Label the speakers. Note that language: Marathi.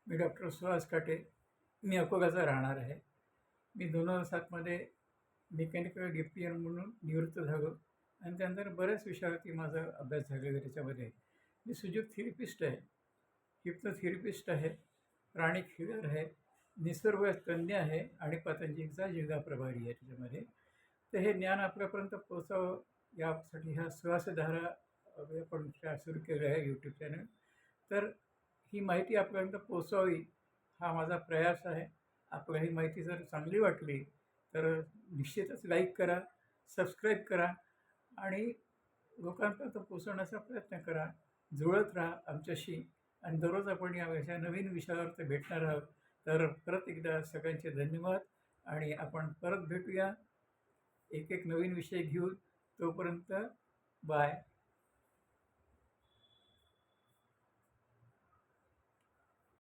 Speaker 1: मी डॉक्टर सुहास काटे. मी अकोल्याचा राहणार आहे. मी 2007मध्ये मेकॅनिकल डिप्टियन म्हणून निवृत्त झालो आणि त्यानंतर बऱ्याच विषयावरती माझा अभ्यास झालेला त्याच्यामध्ये. मी सुजोग थेरपिस्ट आहे, हिप्नोथेरपिस्ट आहे, प्राणिक हिलर आहे, निसर्ग तज्ञ आहे आणि पतंजलीचा जिल्हा प्रभारी आहे त्याच्यामध्ये. तर हे ज्ञान आपल्यापर्यंत पोहोचावं यासाठी ह्या सुहासधारा आपण सुरू केलं आहे यूट्यूब चॅनल. तर ही माहिती आपल्यापर्यंत पोहोचावी हा माझा प्रयास आहे. आपल्याला ही माहिती जर चांगली वाटली तर निश्चितच लाईक करा, सबस्क्राईब करा आणि लोकांपर्यंत पोहोचवण्याचा प्रयत्न करा. जुळत राहा आमच्याशी आणि दररोज आपण या नवीन विषयावर भेटणार आहोत. तर परत एकदा सगळ्यांचे धन्यवाद आणि आपण परत भेटूया एक नवीन विषय घेऊन. तोपर्यंत बाय.